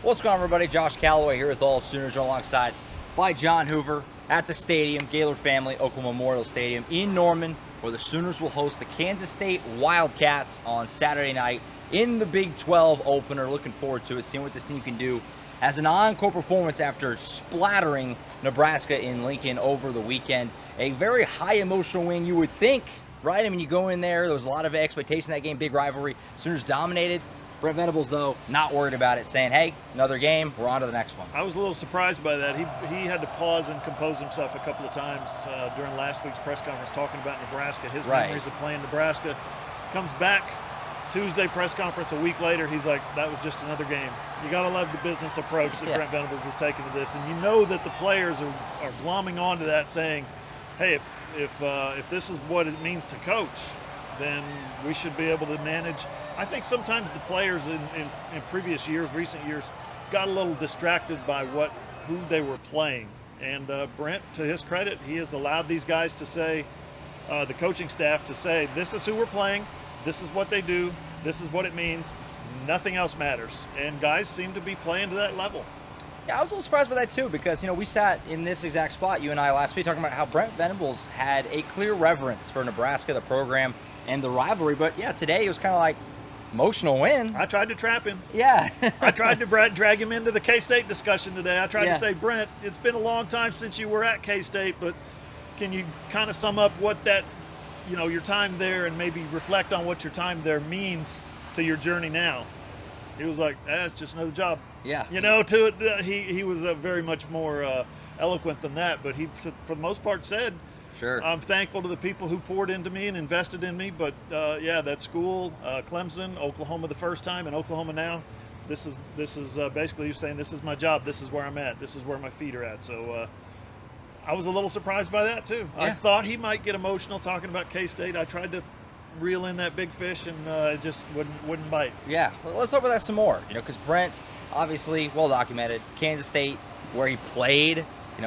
What's going on, everybody? Josh Callaway here with AllSooners, alongside by John Hoover at the stadium, Gaylord Family Oklahoma Memorial Stadium in Norman, where the Sooners will host the Kansas State Wildcats on Saturday night in the Big 12 opener. Looking forward to it, seeing what this team can do as an encore performance after splattering Nebraska in Lincoln over the weekend. A very high emotional win, you would think, right? I mean, you go in there was a lot of expectation in that game, big rivalry. Sooners dominated. Brent Venables, though, not worried about it, saying, hey, another game, we're on to the next one. I was a little surprised by that. He had to pause and compose himself a couple of times during last week's press conference talking about Nebraska, his memories of playing Nebraska. Comes back Tuesday press conference a week later, he's like, that was just another game. You got to love the business approach that Brent Venables is taking to this. And you know that the players are glomming onto that, saying, hey, if this is what it means to coach, then we should be able to manage. I think sometimes the players in previous years, recent years, got a little distracted by who they were playing. And Brent, to his credit, he has allowed these guys to say, the coaching staff to say, this is who we're playing, this is what they do, this is what it means, nothing else matters. And guys seem to be playing to that level. Yeah, I was a little surprised by that too, because, we sat in this exact spot, you and I, last week, talking about how Brent Venables had a clear reverence for Nebraska, the program, and the rivalry. But yeah, today it was kind of like emotional win. I tried to trap him. Yeah. I tried to drag him into the K-State discussion today. I tried to say, Brent, it's been a long time since you were at K-State, but can you kind of sum up what that, your time there, and maybe reflect on what your time there means to your journey now? He was like, it's just another job. Yeah. He was very much more eloquent than that, but he, for the most part, said, sure, I'm thankful to the people who poured into me and invested in me, but that school, Clemson, Oklahoma the first time, and Oklahoma now, this is basically you saying, this is my job, this is where I'm at, this is where my feet are at. So I was a little surprised by that too. Yeah. I thought he might get emotional talking about K-State. I tried to reel in that big fish, and it just wouldn't bite. Yeah, well, let's talk about that some more, because Brent, obviously well documented, Kansas State, where he played.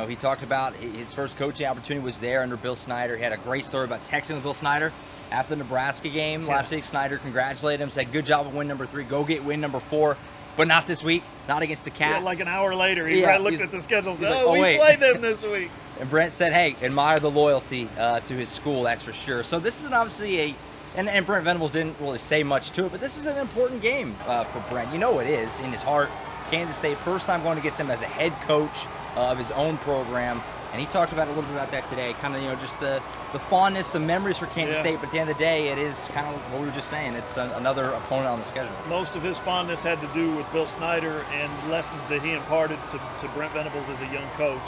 He talked about his first coaching opportunity was there under Bill Snyder. He had a great story about texting with Bill Snyder after the Nebraska game last week. Snyder congratulated him, said, good job on win number 3. Go get win number 4. But not this week, not against the Cats. Yeah, like an hour later, he looked at the schedule and said, we play them this week. And Brent said, hey, admire the loyalty to his school, that's for sure. So this is obviously and Brent Venables didn't really say much to it, but this is an important game for Brent. It is in his heart. Kansas State, first time going against them as a head coach of his own program, and he talked about a little bit about that today, kind of just the fondness, the memories for Kansas State, but at the end of the day, it is kind of what we were just saying, it's another opponent on the schedule. Most of his fondness had to do with Bill Snyder and lessons that he imparted to Brent Venables as a young coach,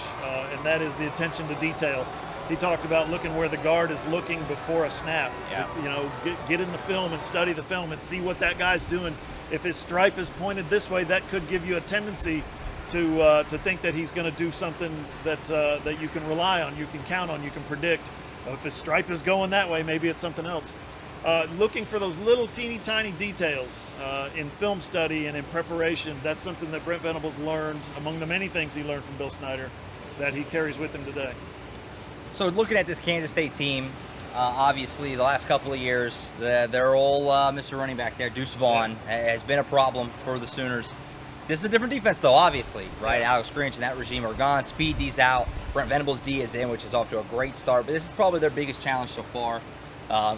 and that is the attention to detail. He talked about looking where the guard is looking before a snap. Yeah. Get in the film and study the film and see what that guy's doing. If his stripe is pointed this way, that could give you a tendency to think that he's going to do something that you can rely on, you can count on, you can predict. If his stripe is going that way, maybe it's something else. Looking for those little teeny tiny details in film study and in preparation, that's something that Brent Venables learned, among the many things he learned from Bill Snyder, that he carries with him today. So looking at this Kansas State team, obviously the last couple of years, their old Mr. Running Back there, Deuce Vaughn, has been a problem for the Sooners. This is a different defense, though, obviously, right? Alex Grinch and that regime are gone. Speed D's out. Brent Venables D is in, which is off to a great start. But this is probably their biggest challenge so far.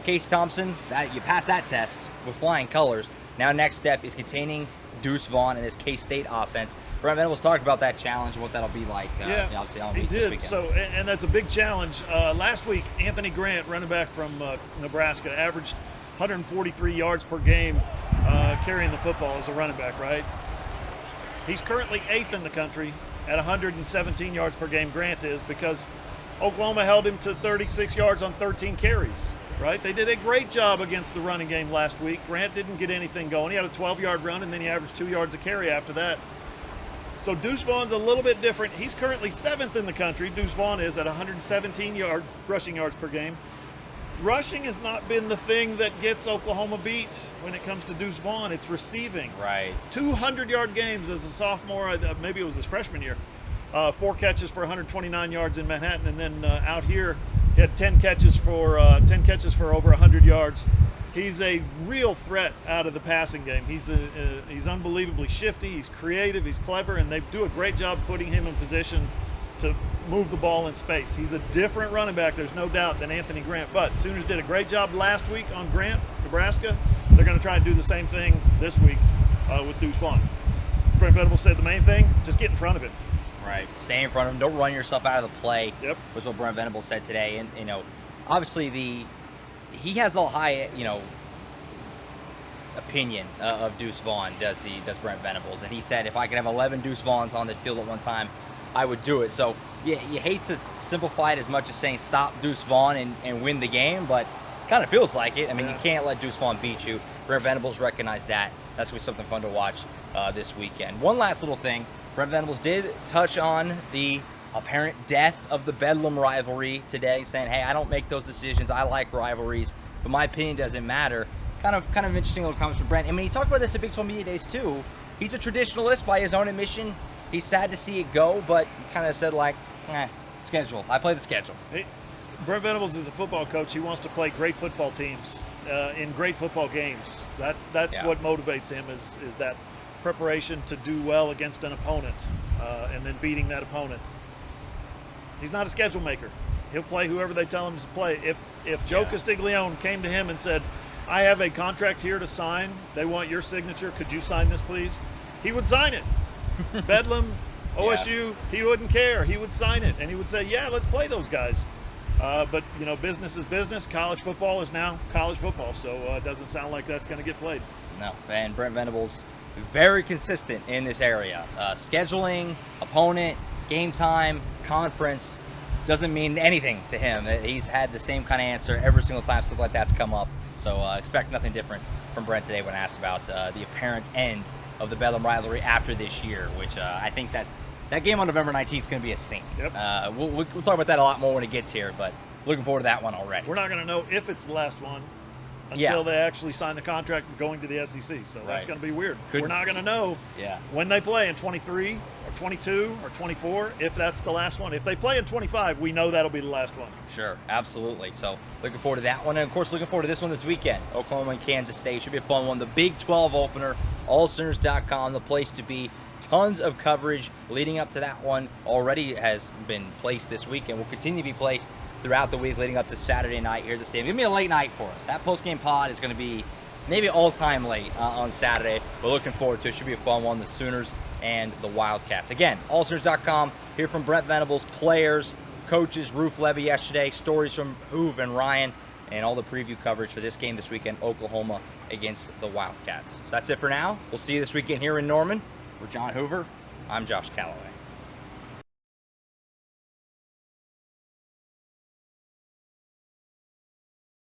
Casey Thompson, you passed that test with flying colors. Now next step is containing Deuce Vaughn and his K-State offense. Brent Venables talked about that challenge and what that'll be like. Obviously, on he this did. So, and that's a big challenge. Last week, Anthony Grant, running back from Nebraska, averaged 143 yards per game carrying the football as a running back, right? He's currently 8th in the country at 117 yards per game, Grant is, because Oklahoma held him to 36 yards on 13 carries, right? They did a great job against the running game last week. Grant didn't get anything going. He had a 12-yard run, and then he averaged 2 yards a carry after that. So Deuce Vaughn's a little bit different. He's currently 7th in the country. Deuce Vaughn is at 117 rushing yards per game. Rushing has not been the thing that gets Oklahoma beat when it comes to Deuce Vaughn. It's receiving. Right. 200-yard games as a sophomore, maybe it was his freshman year. 4 catches for 129 yards in Manhattan, and then out here he had 10 catches for over 100 yards. He's a real threat out of the passing game. He's unbelievably shifty. He's creative. He's clever, and they do a great job putting him in position to move the ball in space. He's a different running back, there's no doubt, than Anthony Grant. But Sooners did a great job last week on Grant, Nebraska. They're going to try and do the same thing this week with Deuce Vaughn. Brent Venables said the main thing, just get in front of him. Right. Stay in front of him. Don't run yourself out of the play. Yep. Was what Brent Venables said today. And, obviously he has a high, opinion of Deuce Vaughn, does Brent Venables. And he said, if I could have 11 Deuce Vaughns on the field at one time, I would do it. So, you hate to simplify it as much as saying stop Deuce Vaughn and win the game, but kind of feels like it. I mean, you can't let Deuce Vaughn beat you. Brent Venables recognized that. That's going to be something fun to watch this weekend. One last little thing. Brent Venables did touch on the apparent death of the Bedlam rivalry today, saying, hey, I don't make those decisions. I like rivalries, but my opinion doesn't matter. Kind of interesting little comments from Brent. I mean, he talked about this at Big 12 Media Days, too. He's a traditionalist by his own admission. He's sad to see it go, but he kind of said, schedule. I play the schedule. Brent Venables is a football coach. He wants to play great football teams in great football games. That's what motivates him is that preparation to do well against an opponent and then beating that opponent. He's not a schedule maker. He'll play whoever they tell him to play. If Joe Castiglione came to him and said, I have a contract here to sign, they want your signature, could you sign this please? He would sign it. Bedlam, OSU, he wouldn't care. He would sign it and he would say, yeah, let's play those guys. But business is business. College football is now college football, so it doesn't sound like that's going to get played. No, and Brent Venables, very consistent in this area. Scheduling, opponent, game time, conference, doesn't mean anything to him. He's had the same kind of answer every single time stuff like that's come up. So expect nothing different from Brent today when asked about the apparent end of the Bedlam rivalry after this year, which I think that game on November 19th is going to be a scene. Yep. We'll talk about that a lot more when it gets here, but looking forward to that one already. We're not going to know if it's the last one until they actually sign the contract going to the SEC. So that's going to be weird. We're not going to know when they play in 23 or 22 or 24 if that's the last one. If they play in 25, we know that'll be the last one. Sure, absolutely. So looking forward to that one. And, of course, looking forward to this one this weekend. Oklahoma and Kansas State. Should be a fun one. The Big 12 opener, AllSooners.com, the place to be. Tons of coverage leading up to that one already has been placed this week and will continue to be placed throughout the week leading up to Saturday night here at the stadium. Give me a late night for us. That post-game pod is going to be maybe all-time late on Saturday. We're looking forward to it. Should be a fun one, the Sooners and the Wildcats. Again, AllSooners.com, hear from Brent Venables, players, coaches, Roof Levy yesterday, stories from Hoover and Ryan, and all the preview coverage for this game this weekend, Oklahoma against the Wildcats. So that's it for now. We'll see you this weekend here in Norman. For John Hoover, I'm Josh Callaway.